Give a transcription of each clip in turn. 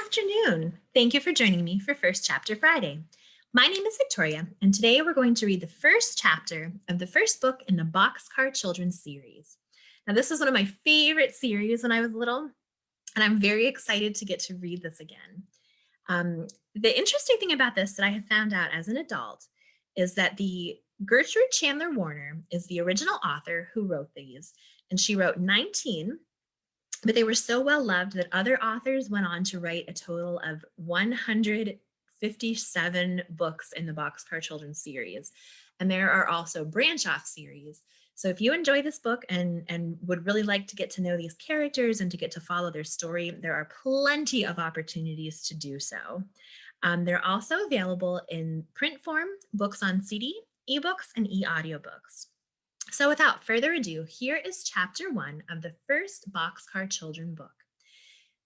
afternoon. Thank you for joining me for First Chapter Friday. My name is Victoria, and today we're going to read the first chapter of the first book in the Boxcar Children series. Now, this is one of my favorite series when I was little, and I'm very excited to get to read this again. The interesting thing about this that I have found out as an adult is that the Gertrude Chandler Warner is the original author who wrote these, and she wrote 19, but they were so well loved that other authors went on to write a total of 157 books in the Boxcar Children series. And there are also branch off series. So if you enjoy this book and would really like to get to know these characters and to get to follow their story, there are plenty of opportunities to do so. They're also available in print form, books on CD, ebooks, and e-audiobooks. So without further ado, here is chapter 1 of the first Boxcar Children book.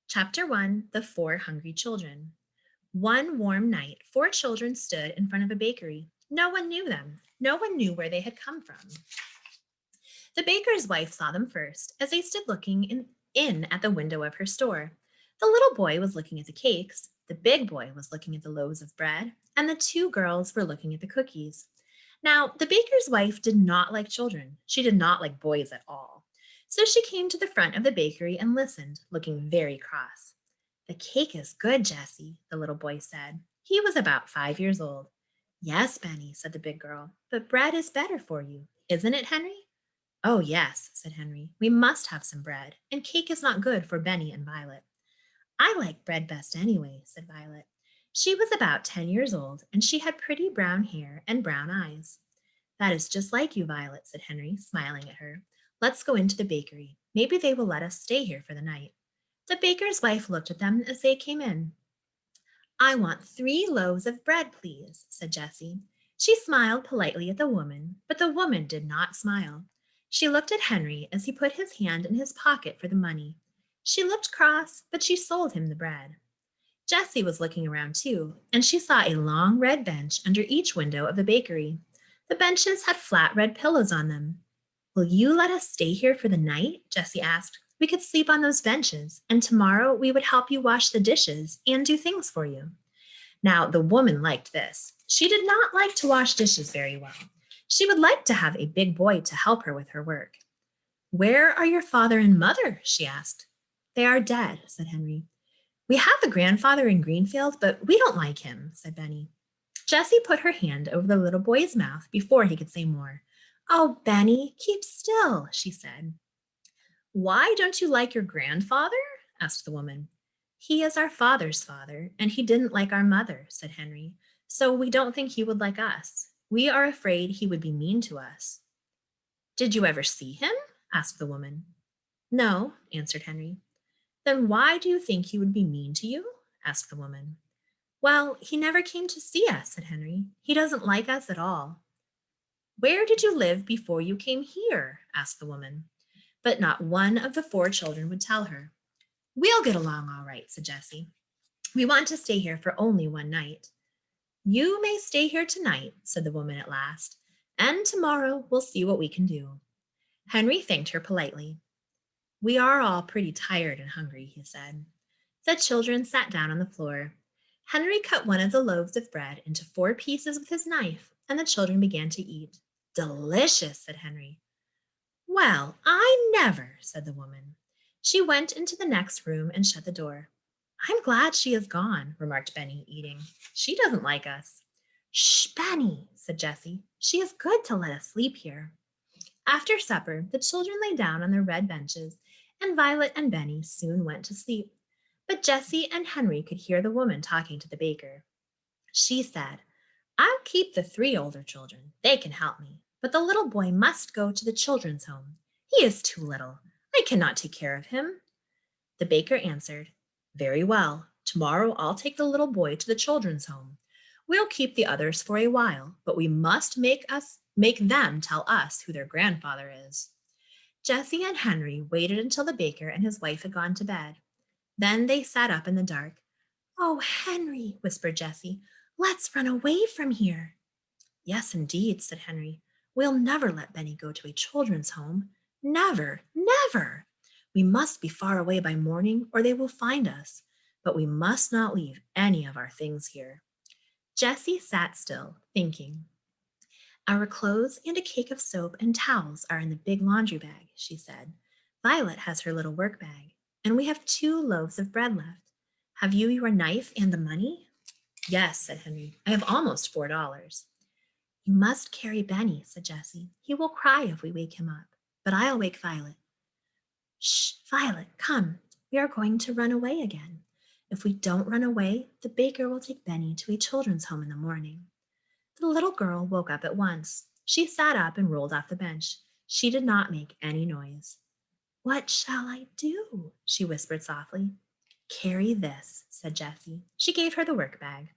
Chapter 1, The Four Hungry Children. One warm night, 4 children stood in front of a bakery. No one knew them. No one knew where they had come from. The baker's wife saw them first as they stood looking in at the window of her store. The little boy was looking at the cakes, the big boy was looking at the loaves of bread, and the 2 girls were looking at the cookies. Now, the baker's wife did not like children. She did not like boys at all. So she came to the front of the bakery and listened, looking very cross. "The cake is good, Jessie," the little boy said. He was about 5 years old. "Yes, Benny," said the big girl, "but bread is better for you. Isn't it, Henry?" "Oh, yes," said Henry. "We must have some bread, and cake is not good for Benny and Violet." "I like bread best anyway," said Violet. She was about 10 years old, and she had pretty brown hair and brown eyes. "That is just like you, Violet," said Henry, smiling at her. "Let's go into the bakery. Maybe they will let us stay here for the night." The baker's wife looked at them as they came in. "I want 3 loaves of bread, please," said Jessie. She smiled politely at the woman, but the woman did not smile. She looked at Henry as he put his hand in his pocket for the money. She looked cross, but she sold him the bread. Jessie was looking around too, and she saw a long red bench under each window of the bakery. The benches had flat red pillows on them. "Will you let us stay here for the night?" Jessie asked. "We could sleep on those benches, and tomorrow we would help you wash the dishes and do things for you." Now, the woman liked this. She did not like to wash dishes very well. She would like to have a big boy to help her with her work. "Where are your father and mother?" she asked. "They are dead," said Henry. "We have a grandfather in Greenfield, but we don't like him," said Benny. Jessie put her hand over the little boy's mouth before he could say more. "Oh, Benny, keep still," she said. "Why don't you like your grandfather?" asked the woman. "He is our father's father, and he didn't like our mother," said Henry. "So we don't think he would like us. We are afraid he would be mean to us." "Did you ever see him?" asked the woman. "No," answered Henry. "Then why do you think he would be mean to you?" asked the woman. "Well, he never came to see us," said Henry. "He doesn't like us at all." "Where did you live before you came here?" asked the woman. But not one of the 4 children would tell her. "We'll get along all right," said Jessie. "We want to stay here for only one night." "You may stay here tonight," said the woman at last, "and tomorrow we'll see what we can do." Henry thanked her politely. "We are all pretty tired and hungry," he said. The children sat down on the floor. Henry cut one of the loaves of bread into 4 pieces with his knife, and the children began to eat. "Delicious," said Henry. "Well, I never," said the woman. She went into the next room and shut the door. "I'm glad she is gone," remarked Benny, eating. "She doesn't like us." "Shh, Benny," said Jessie. "She is good to let us sleep here." After supper, the children lay down on their red benches, and Violet and Benny soon went to sleep. But Jessie and Henry could hear the woman talking to the baker. She said, "I'll keep the 3 older children. They can help me. But the little boy must go to the children's home. He is too little. I cannot take care of him." The baker answered, "Very well. Tomorrow I'll take the little boy to the children's home. We'll keep the others for a while, but we must make them tell us who their grandfather is." Jessie and Henry waited until the baker and his wife had gone to bed. Then they sat up in the dark. "Oh, Henry," whispered Jessie, "let's run away from here." "Yes, indeed," said Henry. "We'll never let Benny go to a children's home. Never, never. We must be far away by morning or they will find us. but we must not leave any of our things here. Jessie sat still, thinking. Our clothes and a cake of soap and towels are in the big laundry bag, she said. Violet has her little work bag, and we have 2 loaves of bread left. Have you your knife and the money? Yes, said Henry. I have almost $4. You must carry Benny, said Jessie. He will cry if we wake him up, but I'll wake Violet. Shh, Violet, come. We are going to run away again. If we don't run away, the baker will take Benny to a children's home in the morning. The little girl woke up at once. She sat up and rolled off the bench. She did not make any noise. What shall I do? She whispered softly. Carry this, said Jessie. She gave her the work bag.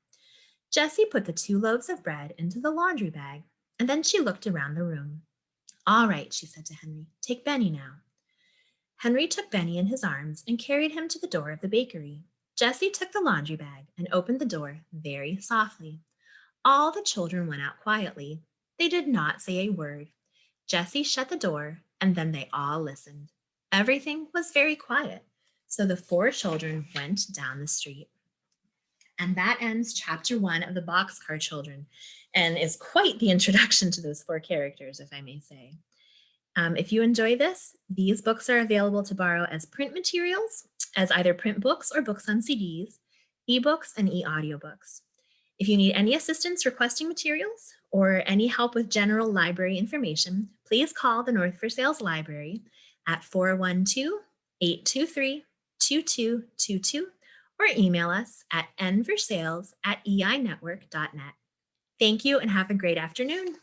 Jessie put the 2 loaves of bread into the laundry bag, and then she looked around the room. All right, she said to Henry, take Benny now. Henry took Benny in his arms and carried him to the door of the bakery. Jessie took the laundry bag and opened the door very softly. All the children went out quietly. They did not say a word. Jessie shut the door, and then they all listened. Everything was very quiet, so the 4 children went down the street. And that ends chapter 1 of the Boxcar Children, and is quite the introduction to those 4 characters, if I may say. If you enjoy this, these books are available to borrow as print materials, as either print books or books on CDs, ebooks, and e-audiobooks. If you need any assistance requesting materials or any help with general library information, please call the North for Sales Library at 412-823-2222 or email us at nforsales@einetwork.net. Thank you and have a great afternoon.